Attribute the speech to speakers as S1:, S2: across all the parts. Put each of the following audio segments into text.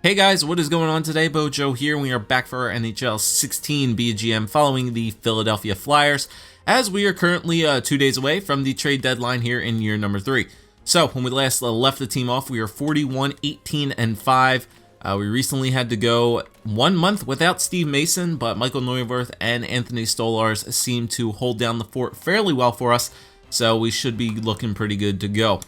S1: Hey guys, what is going on today? Bojo here. We are back for our NHL 16 BGM following the Philadelphia Flyers, as we are currently 2 days away from the trade deadline here in year number 3. So when we last left the team off, we were 41, 18, and 5. We recently had to go 1 month without Steve Mason, but Michael Neuwirth and Anthony Stolarz seem to hold down the fort fairly well for us, so we should be looking pretty good to go.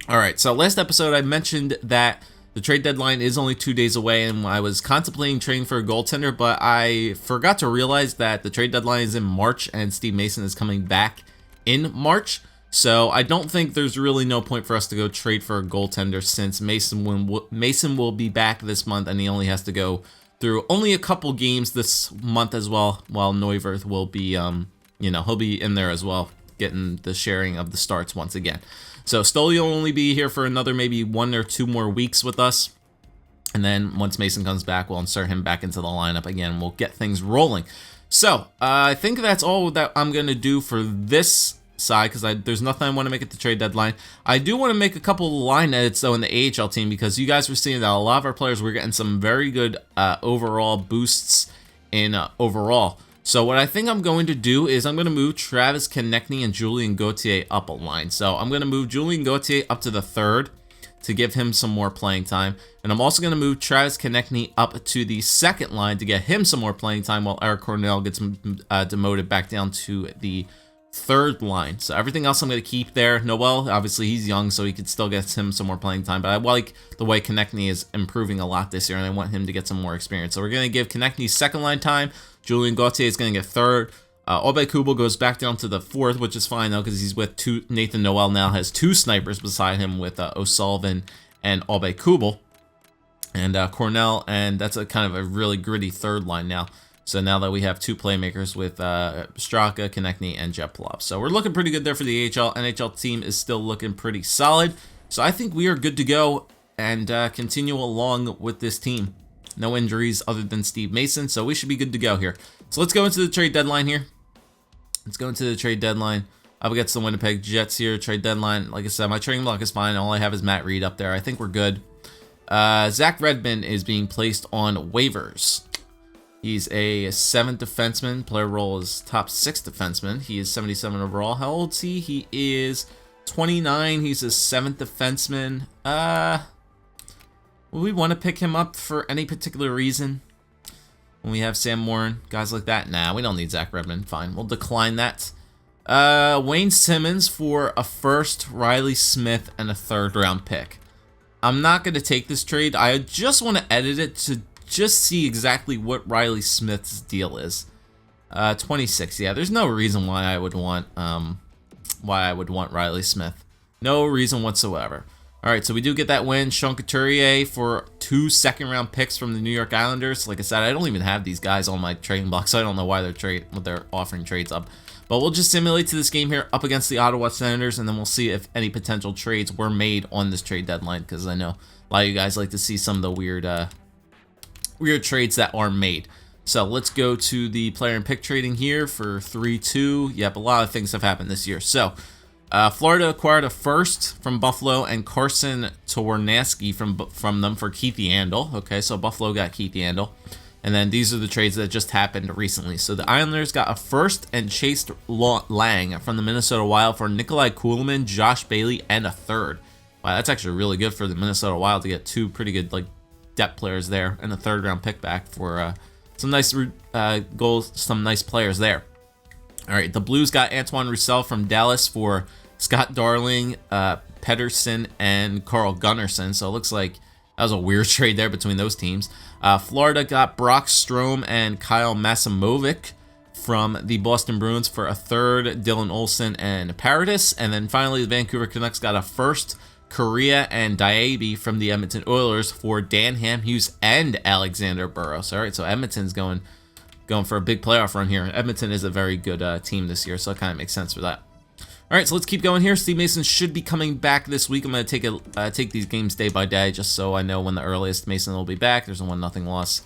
S1: Alright, so last episode I mentioned that the trade deadline is only 2 days away, and I was contemplating trading for a goaltender, but I forgot to realize that the trade deadline is in March, and Steve Mason is coming back in March. So I don't think there's really no point for us to go trade for a goaltender, since Mason will be back this month, and he only has to go through only a couple games this month as well, while Neuwirth will be, he'll be in there as well, getting the sharing of the starts once again. So Stoley will only be here for another maybe 1 or 2 more weeks with us. And then once Mason comes back, we'll insert him back into the lineup again. We'll get things rolling. So I think that's all that I'm going to do for this side, because there's nothing I want to make at the trade deadline. I do want to make a couple of line edits, though, in the AHL team, because you guys were seeing that a lot of our players were getting some very good overall boosts in overall. So what I think I'm going to do is I'm going to move Travis Konechny and Julien Gauthier up a line. So I'm going to move Julien Gauthier up to the 3rd to give him some more playing time. And I'm also going to move Travis Konechny up to the 2nd line to get him some more playing time, while Erik Cornell gets demoted back down to the 3rd line. So everything else I'm going to keep there. Noel, obviously he's young, so he could still get him some more playing time. But I like the way Konechny is improving a lot this year, and I want him to get some more experience. So we're going to give Konechny 2nd line time. Julien Gauthier is going to get 3rd. Aube-Kubel goes back down to the 4th, which is fine, though, because he's with Nathan Noel now has 2 snipers beside him with O'Sullivan and Aube-Kubel. And Cornell, and that's a kind of a really gritty 3rd line now. So now that we have 2 playmakers with Straka, Konechny, and Jeplov. So we're looking pretty good there for the AHL. NHL team is still looking pretty solid. So I think we are good to go and continue along with this team. No injuries other than Steve Mason, so we should be good to go here. So let's go into the trade deadline here. Let's go into the trade deadline. Up against the Winnipeg Jets here, trade deadline. Like I said, my trading block is fine. All I have is Matt Reed up there. I think we're good. Zach Rittman is being placed on waivers. He's a 7th defenseman. Player role is top 6 defenseman. He is 77 overall. How old is he? He is 29. He's a 7th defenseman. Would we want to pick him up for any particular reason? When we have Sam Morin, guys like that? Nah, we don't need Zach Rittman. Fine, we'll decline that. Wayne Simmons for a 1st, Riley Smith, and a 3rd round pick. I'm not going to take this trade. I just want to edit it to just see exactly what Riley Smith's deal is. 26. Yeah, there's no reason why I would want Riley Smith. No reason whatsoever. All right, so we do get that win. Sean Couturier for 2 second-round picks from the New York Islanders. Like I said, I don't even have these guys on my trading block, so I don't know why they're offering trades up. But we'll just simulate to this game here up against the Ottawa Senators, and then we'll see if any potential trades were made on this trade deadline, because I know a lot of you guys like to see some of the weird trades that are made. So let's go to the player and pick trading here for 3-2. Yep, a lot of things have happened this year. So Florida acquired a 1st from Buffalo and Carson Tornaski from them for Keith Yandel. Okay, so Buffalo got Keith Yandel. And then these are the trades that just happened recently. So the Islanders got a 1st and Chase Lang from the Minnesota Wild for Nikolai Kuhlman, Josh Bailey, and a 3rd. Wow, that's actually really good for the Minnesota Wild to get 2 pretty good depth players there and a 3rd round pick back for some nice goals, some nice players there. All right, the Blues got Antoine Roussel from Dallas for Scott Darling, Pedersen, and Carl Gunnarsson. So it looks like that was a weird trade there between those teams. Florida got Brock Strome and Kyle Masimovic from the Boston Bruins for a 3rd, Dylan Olsen and Paradis. And then finally, the Vancouver Canucks got a 1st, Correa and Diaby from the Edmonton Oilers for Dan Hamhuis and Alexander Burrows. All right, so Edmonton's going for a big playoff run here. Edmonton is a very good team this year, so it kind of makes sense for that. All right, so let's keep going here. Steve Mason should be coming back this week. I'm going to take these games day by day just so I know when the earliest Mason will be back. There's a 1-0 loss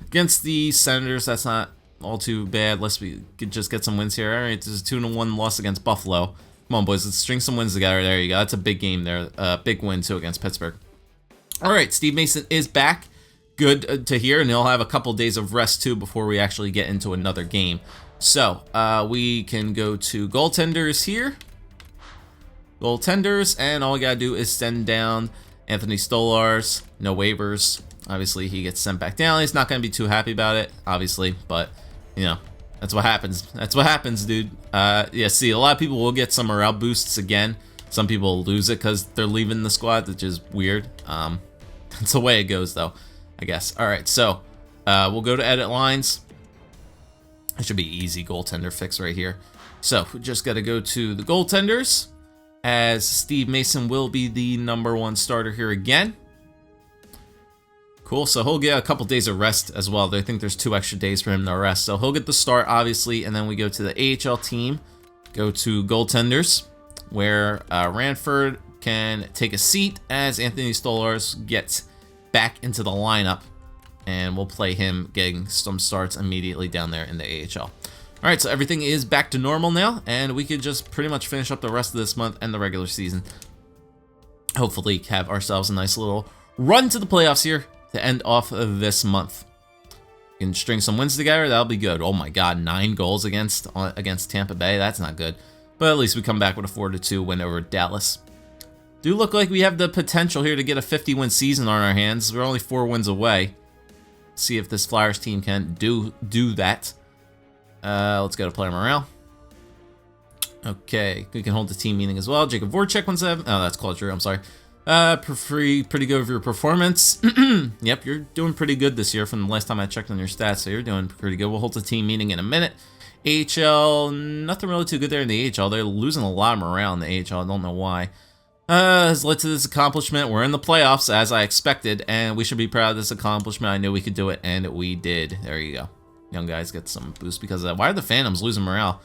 S1: against the Senators. That's not all too bad. Unless we could just get some wins here. All right, there's a 2-1 loss against Buffalo. Come on, boys. Let's string some wins together. There you go. That's a big game there. Big win, too, against Pittsburgh. All right, Steve Mason is back. good to hear, and he'll have a couple days of rest too before we actually get into another game. So we can go to goaltenders here. Goaltenders, and all we gotta do is send down Anthony Stolarz. No waivers. Obviously, he gets sent back down. He's not gonna be too happy about it, obviously, but you know, that's what happens. That's what happens, dude. Yeah, see, a lot of people will get some morale boosts again. Some people lose it because they're leaving the squad, which is weird. That's the way it goes, though, I guess. All right, so we'll go to edit lines. It should be easy goaltender fix right here. So we just got to go to the goaltenders, as Steve Mason will be the #1 starter here again. Cool, so he'll get a couple days of rest as well. I think there's 2 extra days for him to rest. So he'll get the start, obviously, and then we go to the AHL team, go to goaltenders, where Ranford can take a seat as Anthony Stolarz gets back into the lineup, and we'll play him getting some starts immediately down there in the AHL. All right, so everything is back to normal now, and we can just pretty much finish up the rest of this month and the regular season. Hopefully have ourselves a nice little run to the playoffs here to end off of this month. We can string some wins together, that'll be good. Oh my god, 9 goals against Tampa Bay, that's not good. But at least we come back with a 4-2 win over Dallas. Do look like we have the potential here to get a 50-win season on our hands. We're only 4 wins away. See if this Flyers team can do that. Let's go to player morale. Okay, we can hold the team meeting as well. Jacob Voracek 17. Oh, that's Claude Giroux, I'm sorry. Pretty good with your performance. Yep, you're doing pretty good this year from the last time I checked on your stats, so you're doing pretty good. We'll hold the team meeting in a minute. AHL, nothing really too good there in the AHL. They're losing a lot of morale in the AHL. I don't know why. Has led to this accomplishment. We're in the playoffs, as I expected, and we should be proud of this accomplishment. I knew we could do it, and we did. There you go. Young guys get some boost because of that. Why are the Phantoms losing morale?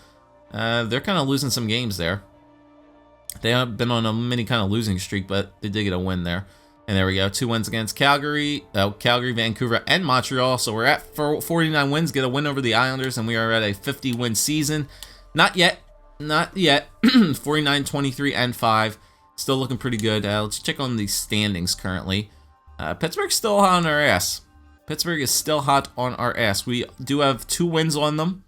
S1: They're kind of losing some games there. They have been on a mini kind of losing streak, but they did get a win there. And there we go. 2 wins against Calgary, Vancouver, and Montreal. So we're at 49 wins, get a win over the Islanders, and we are at a 50-win season. Not yet. Not yet. 49, 23, and 5. Still looking pretty good. Let's check on the standings currently. Pittsburgh's still hot on our ass. Pittsburgh is still hot on our ass. We do have 2 wins on them.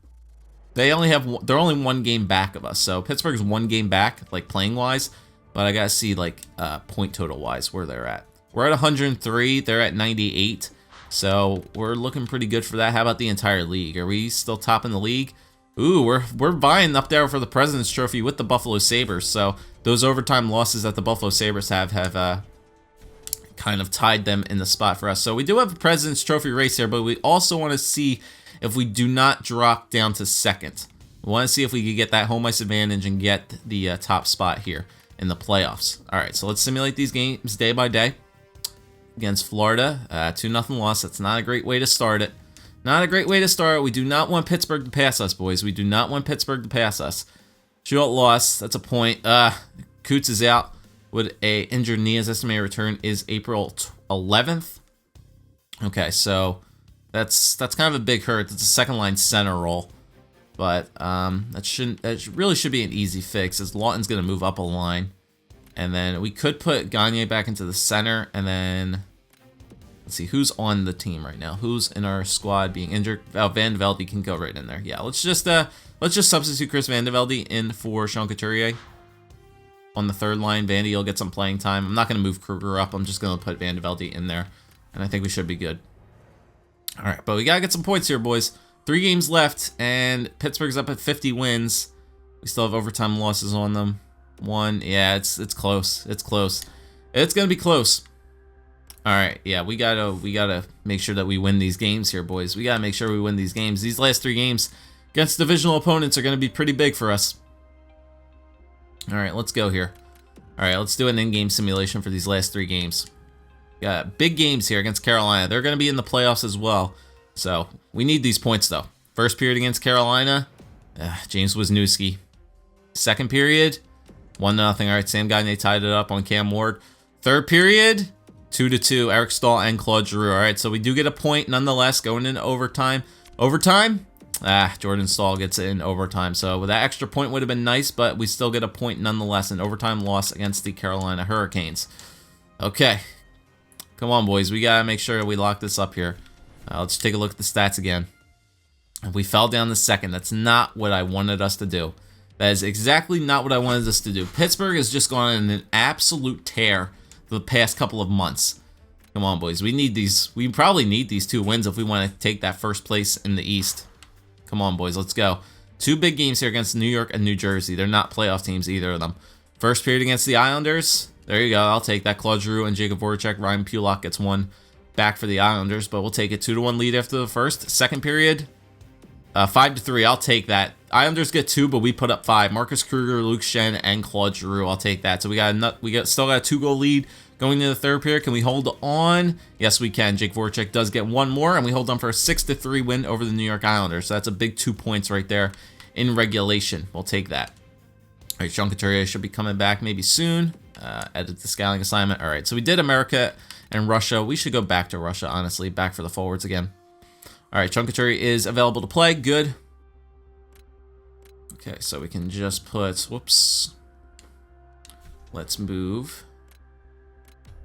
S1: They're only 1 game back of us. So Pittsburgh's 1 game back, like playing wise. But I gotta see like point total wise where they're at. We're at 103. They're at 98. So we're looking pretty good for that. How about the entire league? Are we still top in the league? Ooh, we're vying up there for the President's Trophy with the Buffalo Sabres. So those overtime losses that the Buffalo Sabres have kind of tied them in the spot for us. So we do have a President's Trophy race here, but we also want to see if we do not drop down to second. We want to see if we can get that home ice advantage and get the top spot here in the playoffs. All right, so let's simulate these games day by day. Against Florida, 2-0 loss. That's not a great way to start it. Not a great way to start it. We do not want Pittsburgh to pass us, boys. We do not want Pittsburgh to pass us. Shootout loss. That's a point. Coots is out with a injured knee. His estimated return is April 11th. Okay, so that's kind of a big hurt. That's a second line center role, but that really should be an easy fix, as Lawton's gonna move up a line, and then we could put Gagne back into the center, and then let's see who's on the team right now. Who's in our squad being injured? Oh, Van Velde can go right in there. Yeah, let's just substitute Chris Van Velde in for Sean Couturier. On the third line, Vandy will get some playing time. I'm not going to move Kruger up. I'm just going to put Van Velde in there, and I think we should be good. All right, but we got to get some points here, boys. 3 games left, and Pittsburgh's up at 50 wins. We still have overtime losses on them. 1, yeah, it's close. It's close. It's going to be close. All right, yeah, we gotta make sure that we win these games here, boys. We got to make sure we win these games. These last 3 games against divisional opponents are going to be pretty big for us. All right, let's go here. All right, let's do an in-game simulation for these last 3 games. Got big games here against Carolina. They're going to be in the playoffs as well, so we need these points, though. First period against Carolina, James Wisniewski. Second period, 1-0. All right, Sam Gagne tied it up on Cam Ward. Third period, 2-2, Eric Stahl and Claude Giroux. All right, so we do get a point nonetheless going into overtime. Overtime? Jordan Stahl gets it in overtime. So that extra point would have been nice, but we still get a point nonetheless. An overtime loss against the Carolina Hurricanes. Okay. Come on, boys. We gotta make sure we lock this up here. Let's take a look at the stats again. We fell down the second. That's not what I wanted us to do. That is exactly not what I wanted us to do. Pittsburgh has just gone on an absolute tear for the past couple of months. Come on, boys. We need these. We probably need these 2 wins if we want to take that first place in the East. Come on, boys. Let's go. 2 big games here against New York and New Jersey. They're not playoff teams, either of them. First period against the Islanders. There you go. I'll take that. Claude Giroux and Jacob Voracek. Ryan Pulock gets 1 back for the Islanders, but we'll take it. 2-1 lead after the first. Second period, 5-3. I'll take that. Islanders get 2, but we put up 5. Marcus Kruger, Luke Shen, and Claude Giroux. I'll take that. So we still got a 2-goal lead going into the third period. Can we hold on? Yes, we can. Jake Voracek does get 1 more, and we hold on for a 6-3 win over the New York Islanders. So that's a big 2 points right there in regulation. We'll take that. All right, Sean Couturier should be coming back maybe soon. Edit the scouting assignment. All right, so we did America and Russia. We should go back to Russia, honestly. Back for the forwards again. All right, Sean Couturier is available to play. Good. Okay, so we can just put, whoops. Let's move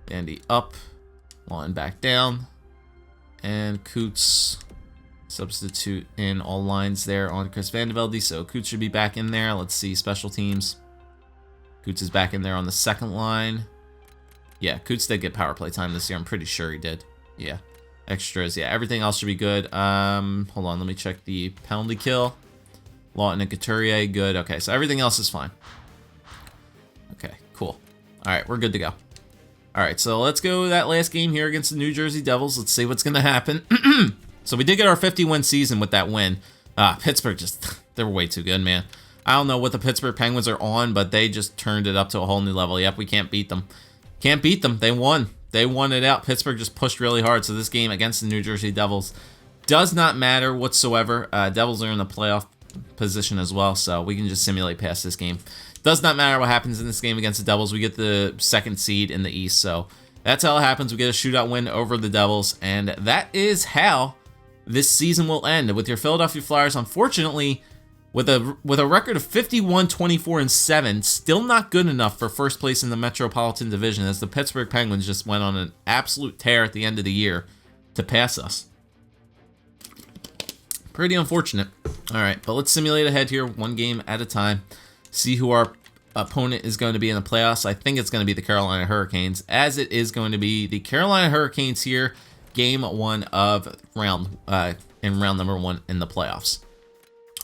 S1: Andy up, Lawton back down, and Coots substitute in all lines there on Chris Vandevelde. So Coots should be back in there. Let's see, special teams. Coots is back in there on the second line. Yeah, Coots did get power play time this year. I'm pretty sure he did. Yeah, extras. Yeah, everything else should be good. Hold on, let me check the penalty kill. Lawton and Couturier, good. Okay, so everything else is fine. Okay, cool. All right, we're good to go. All right, so let's go that last game here against the New Jersey Devils. Let's see what's going to happen. So we did get our 50-win season with that win. Pittsburgh just, they're way too good, man. I don't know what the Pittsburgh Penguins are on, but they just turned it up to a whole new level. Yep, we can't beat them. Can't beat them. They won. They won it out. Pittsburgh just pushed really hard. So this game against the New Jersey Devils does not matter whatsoever. Devils are in the playoff position as well, so we can just simulate past this game. Does not matter what happens in this game against the Devils. We get the 2nd seed in the East, so that's how it happens. We get a shootout win over the Devils, and that is how this season will end with your Philadelphia Flyers, unfortunately, with a record of 51-24-7, still not good enough for first place in the Metropolitan Division, as the Pittsburgh Penguins just went on an absolute tear at the end of the year to pass us. Pretty unfortunate. All right, but let's simulate ahead here, 1 game at a time. See who our opponent is going to be in the playoffs. I think it's going to be the Carolina Hurricanes, as it is going to be the Carolina Hurricanes here, game 1 of round number 1 in the playoffs.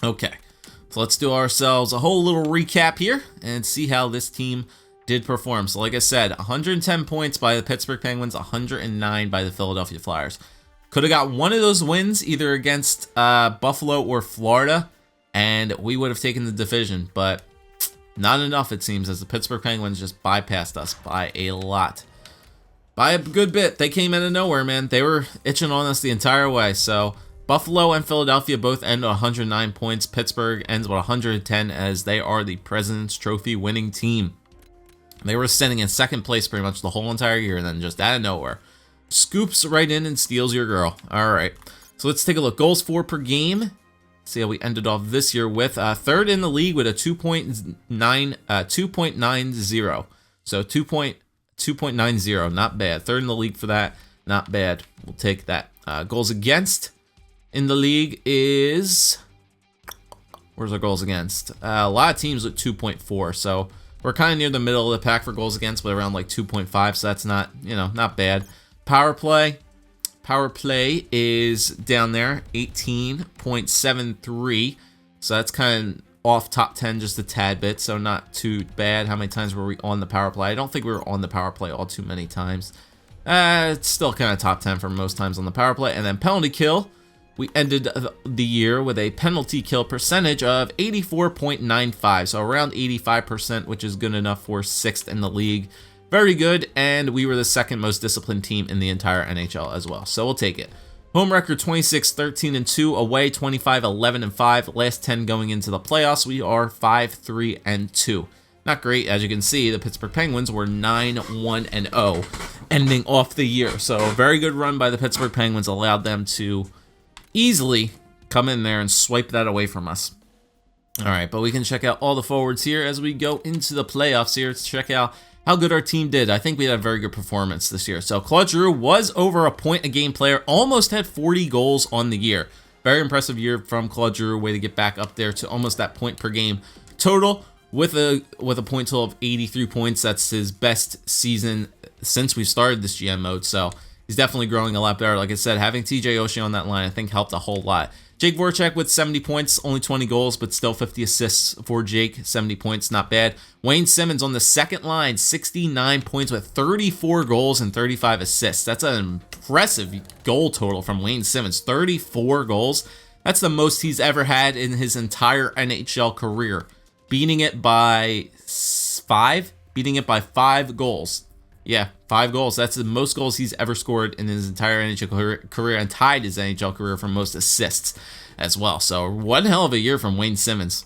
S1: Okay, so let's do ourselves a whole little recap here and see how this team did perform. So like I said, 110 points by the Pittsburgh Penguins, 109 by the Philadelphia Flyers. Could have got one of those wins either against Buffalo or Florida, and we would have taken the division, but not enough, it seems, as the Pittsburgh Penguins just bypassed us by a lot. By a good bit. They came out of nowhere, man. They were itching on us the entire way. So Buffalo and Philadelphia both end at 109 points. Pittsburgh ends with 110, as they are the President's Trophy winning team. They were sitting in 2nd place pretty much the whole entire year, and then just out of nowhere, scoops right in and steals your girl. All right, so let's take a look. Goals for per game. See how we ended off this year with 3rd in the league with a 2.90. So 2.90, not bad. 3rd in the league for that, not bad. We'll take that. Goals against in the league is, where's our goals against? A lot of teams with 2.4. So we're kind of near the middle of the pack for goals against, but around like 2.5. So that's not, not bad. Power play is down there, 18.73. So that's kind of off top 10 just a tad bit, so not too bad. How many times were we on the power play? I don't think we were on the power play all too many times. It's still kind of top 10 for most times on the power play. And then penalty kill, we ended the year with a penalty kill percentage of 84.95, so around 85%, which is good enough for 6th in the league. Very good, and we were the 2nd most disciplined team in the entire NHL as well, so we'll take it. Home record 26-13-2, away 25-11-5. Last 10 going into the playoffs, we are 5-3-2. Not great, as you can see. The Pittsburgh Penguins were 9-1-0, ending off the year. So a very good run by the Pittsburgh Penguins allowed them to easily come in there and swipe that away from us. All right, but we can check out all the forwards here as we go into the playoffs here. Let's check out how good our team did. I think we had a very good performance this year. So Claude Giroux was over a point a game player, almost had 40 goals on the year. Very impressive year from Claude Giroux, way to get back up there to almost that point per game total with a point total of 83 points. That's his best season since we started this GM mode. So he's definitely growing a lot better. Like I said, having TJ Oshie on that line, I think helped a whole lot. Jake Voracek with 70 points, only 20 goals, but still 50 assists for Jake. 70 points, not bad. Wayne Simmonds on the second line, 69 points with 34 goals and 35 assists. That's an impressive goal total from Wayne Simmonds. 34 goals. That's the most he's ever had in his entire NHL career. Beating it by 5? Beating it by 5 goals. Yeah, 5 goals. That's the most goals he's ever scored in his entire NHL career, and tied his NHL career for most assists as well. So one hell of a year from Wayne Simmonds.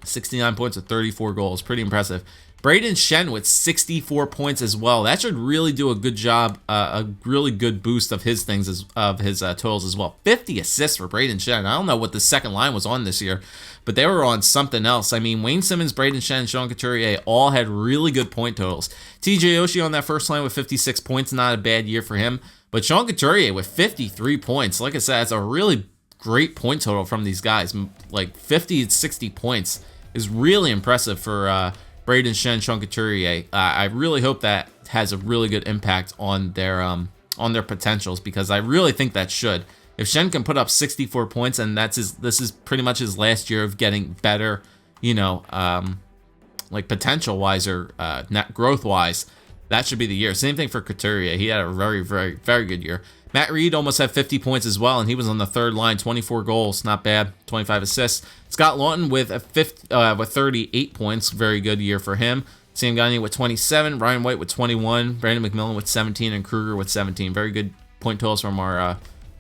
S1: 69 points with 34 goals. Pretty impressive. Braden Shen with 64 points as well. That should really do a good job, a really good boost of his totals as well. 50 assists for Braden Shen. I don't know what the second line was on this year, but they were on something else. I mean, Wayne Simmonds, Braden Shen, and Sean Couturier all had really good point totals. TJ Oshie on that first line with 56 points, not a bad year for him. But Sean Couturier with 53 points. Like I said, it's a really great point total from these guys. Like 50 and 60 points is really impressive for Braden Shen, Sean Couturier. I really hope that has a really good impact on their potentials, because I really think that should. If Shen can put up 64 points, and this is pretty much his last year of getting better, like potential-wise or net growth-wise, that should be the year. Same thing for Couturier. He had a very, very, very good year. Matt Reed almost had 50 points as well, and he was on the third line, 24 goals, not bad, 25 assists. Scott Lawton with 38 points, very good year for him. Sam Gagner with 27, Ryan White with 21, Brandon McMillan with 17, and Kruger with 17. Very good point totals from our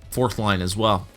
S1: fourth line as well.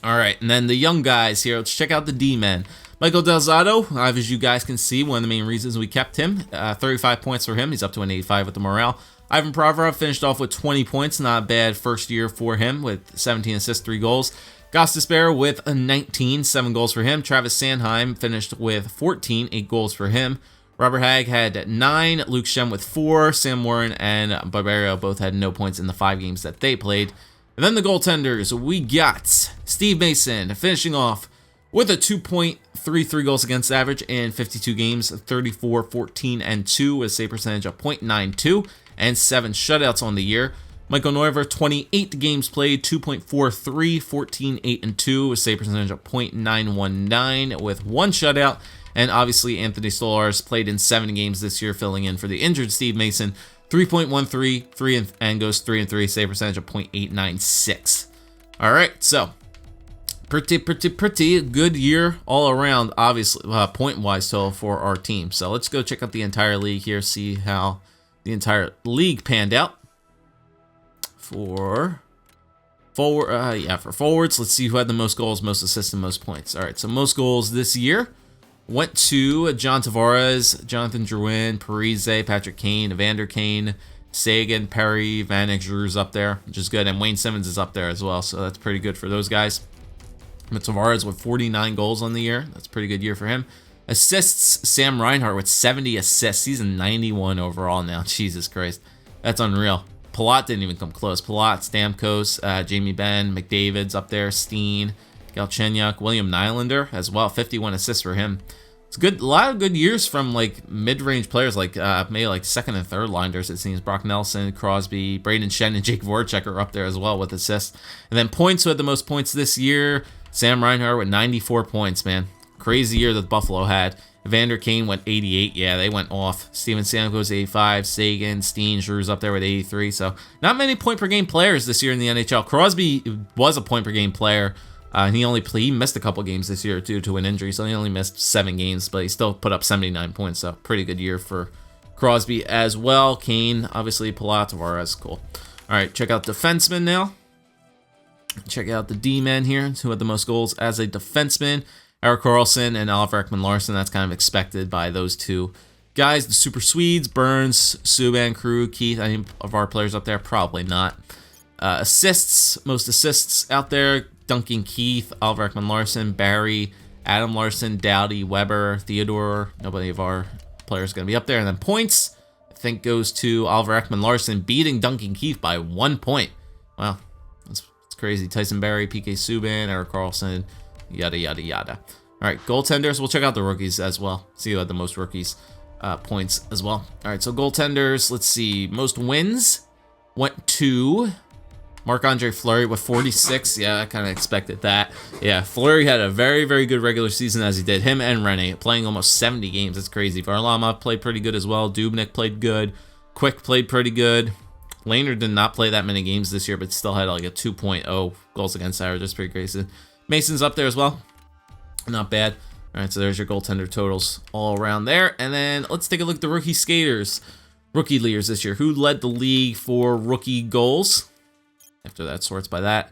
S1: All right, and then the young guys here. Let's check out the D-men. Michael Del Zotto, as you guys can see, one of the main reasons we kept him. 35 points for him. He's up to an 85 with the morale. Ivan Provorov finished off with 20 points. Not a bad first year for him with 17 assists, 3 goals. Gostisbehere with a 19, 7 goals for him. Travis Sanheim finished with 14, 8 goals for him. Robert Hagg had 9, Luke Schem with 4, Sam Warren and Barbario both had no points in the 5 games that they played. And then the goaltenders, we got Steve Mason finishing off with a 2.33 goals against average in 52 games, 34, 14, and 2 with a save percentage of .92 and 7 shutouts on the year. Michael Neuver, 28 games played, 2.43, 14, 8, and 2 with a save percentage of .919 with 1 shutout. And obviously Anthony Stolarz played in 7 games this year, filling in for the injured Steve Mason. 3.13, and goes 3-3, save percentage of .896. All right, so pretty good year all around, obviously, point-wise total for our team. So let's go check out the entire league here, see how the entire league panned out. For forwards, let's see who had the most goals, most assists, and most points. All right, so most goals this year went to John Tavares, Jonathan Drouin, Parise, Patrick Kane, Evander Kane, Sagan, Perry, Vanek, Giroux's up there, which is good, and Wayne Simmonds is up there as well, so that's pretty good for those guys. But Tavares with 49 goals on the year, that's a pretty good year for him. Assists, Sam Reinhart with 70 assists. He's a 91 overall now. Jesus Christ, that's unreal. Palat didn't even come close. Palat, Stamkos, Jamie Benn, McDavid's up there, Steen, Galchenyuk, William Nylander as well. 51 assists for him. It's good. A lot of good years from like mid-range players, like maybe like second and third liners. It seems Brock Nelson, Crosby, Braden Shen, and Jake Voracek are up there as well with assists. And then points, who had the most points this year? Sam Reinhart with 94 points. Man, crazy year that Buffalo had. Evander Kane went 88. Yeah, they went off. Steven Stamkos 85. Sagan, Steen, Giroux's up there with 83. So not many point per game players this year in the NHL. Crosby was a point per game player. He missed a couple games this year due to an injury, so he only missed 7 games, but he still put up 79 points. So pretty good year for Crosby as well. Kane, obviously, Palat, Tavares, cool. All right, check out defensemen now. Check out the D-men here, who had the most goals as a defenseman. Erik Karlsson and Oliver Ekman-Larsson. That's kind of expected by those two guys. The Super Swedes, Burns, Subban, Krug, Keith. Any of our players up there? Probably not. Assists, most assists out there. Duncan Keith, Oliver Ekman-Larsson, Barry, Adam Larson, Dowdy, Weber, Theodore. Nobody of our players going to be up there. And then points, I think, goes to Oliver Ekman-Larsson, beating Duncan Keith by 1 point. Wow, that's crazy. Tyson Barrie, PK Subban, Erik Karlsson, yada, yada, yada. All right, goaltenders. We'll check out the rookies as well. See who had the most rookies points as well. All right, so goaltenders, let's see. Most wins went to Marc-Andre Fleury with 46. Yeah, I kind of expected that. Yeah, Fleury had a very, very good regular season as he did. Him and Rene playing almost 70 games. That's crazy. Varlamov played pretty good as well. Dubnyk played good. Quick played pretty good. Lehner did not play that many games this year, but still had like a 2.0 goals against average. That's pretty crazy. Mason's up there as well. Not bad. All right, so there's your goaltender totals all around there. And then let's take a look at the rookie skaters. Rookie leaders this year. Who led the league for rookie goals? After that sorts by that.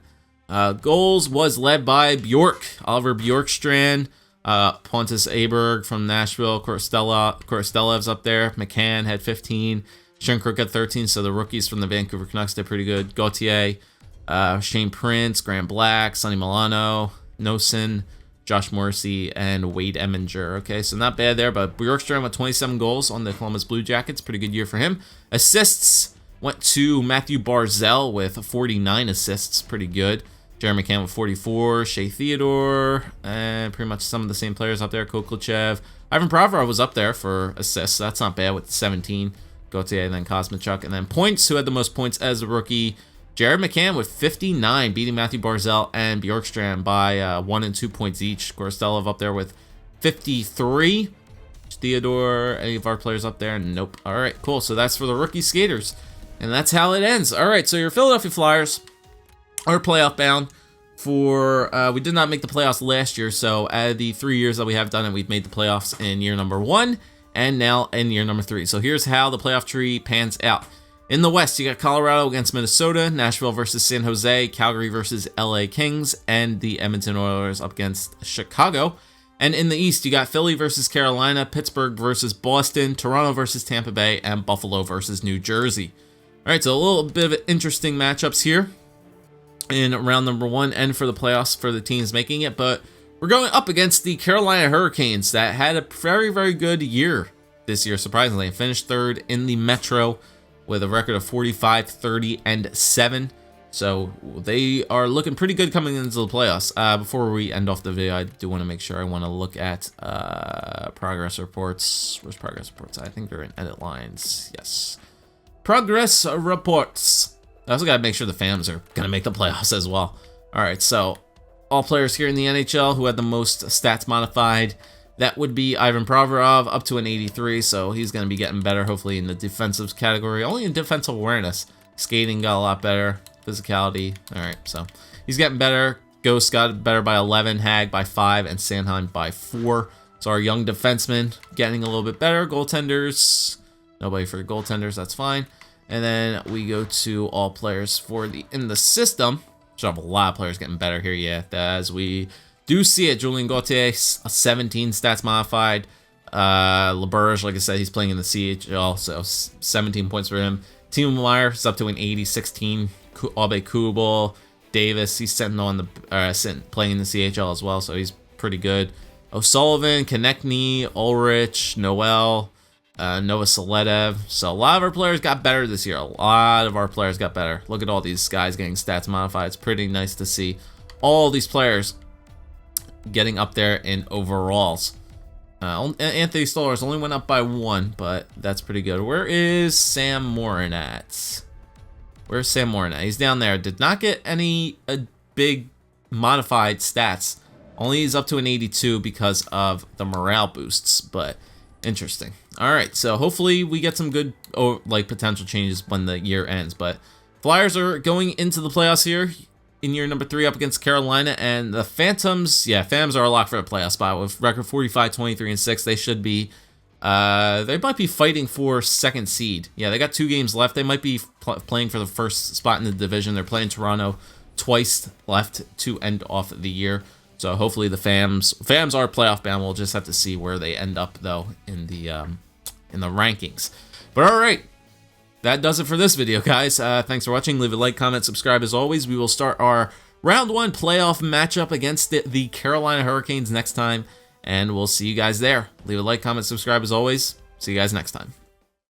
S1: Goals was led by Bjork. Oliver Bjorkstrand. Pontus Aberg from Nashville. Korostelev's up there. McCann had 15. Shinkruk had 13. So the rookies from the Vancouver Canucks did pretty good. Gauthier, Shane Prince, Graham Black, Sonny Milano, Nosen, Josh Morrissey, and Wade Eminger. Okay, so not bad there, but Bjorkstrand with 27 goals on the Columbus Blue Jackets. Pretty good year for him. Assists went to Matthew Barzal with 49 assists. Pretty good. Jeremy McCann with 44. Shea Theodore, and pretty much some of the same players up there. Kokolchev. Ivan Provorov was up there for assists. That's not bad with 17. Gauthier, and then Kosmachuk. And then points, who had the most points as a rookie? Jared McCann with 59, beating Matthew Barzal and Bjorkstrand by 1 and 2 points each. Korostelov up there with 53. Theodore, any of our players up there? Nope. All right, cool. So that's for the rookie skaters. And that's how it ends. All right, so your Philadelphia Flyers are playoff bound for, we did not make the playoffs last year. So out of the 3 years that we have done it, we've made the playoffs in year number 1 and now in year number 3. So here's how the playoff tree pans out. In the West, you got Colorado against Minnesota, Nashville versus San Jose, Calgary versus LA Kings, and the Edmonton Oilers up against Chicago. And in the East, you got Philly versus Carolina, Pittsburgh versus Boston, Toronto versus Tampa Bay, and Buffalo versus New Jersey. All right, so a little bit of interesting matchups here in round number 1 and for the playoffs for the teams making it. But we're going up against the Carolina Hurricanes that had a very, very good year this year, surprisingly, and finished 3rd in the Metro with a record of 45, 30, and 7. So they are looking pretty good coming into the playoffs. Before we end off the video, I do want to make sure I want to look at progress reports. Where's progress reports? I think they're in edit lines. Yes. Progress reports. I also got to make sure the fans are going to make the playoffs as well. All right, so all players here in the NHL who had the most stats modified. That would be Ivan Provorov, up to an 83, so he's going to be getting better, hopefully, in the defensive category. Only in defensive awareness. Skating got a lot better. Physicality. All right, so he's getting better. Ghost got better by 11, Hag by 5, and Sanheim by 4. So our young defensemen getting a little bit better. Goaltenders, nobody for goaltenders, that's fine. And then we go to all players for the in the system. Should have a lot of players getting better here, yeah, as we do see it. Julien Gauthier, 17 stats modified. LeBurge, like I said, he's playing in the CHL, so 17 points for him. Timo Meier is up to an 80, 16. Abe Kubel, Davis, he's sitting on the playing in the CHL as well, so he's pretty good. O'Sullivan, Konechny, Ulrich, Noel, Noah Seledev. So a lot of our players got better this year. A lot of our players got better. Look at all these guys getting stats modified. It's pretty nice to see all these players getting up there in overalls. Anthony Stolarz only went up by 1, but that's pretty good. Where is Sam Morin at? Where's Sam Morin at? He's down there. Did not get any big modified stats. Only he's up to an 82 because of the morale boosts, but interesting. All right, so hopefully we get some good potential changes when the year ends. But Flyers are going into the playoffs here in year number 3 up against Carolina, and the Phantoms, yeah, Phantoms are a lock for a playoff spot with record 45, 23, and 6. They should be, they might be fighting for 2nd seed. Yeah, they got 2 games left. They might be playing for the 1st spot in the division. They're playing Toronto twice left to end off the year. So hopefully the Phams are playoff bound. We'll just have to see where they end up though in the rankings. But all right. That does it for this video, guys. Thanks for watching. Leave a like, comment, subscribe as always. We will start our round 1 playoff matchup against the Carolina Hurricanes next time, and we'll see you guys there. Leave a like, comment, subscribe as always. See you guys next time.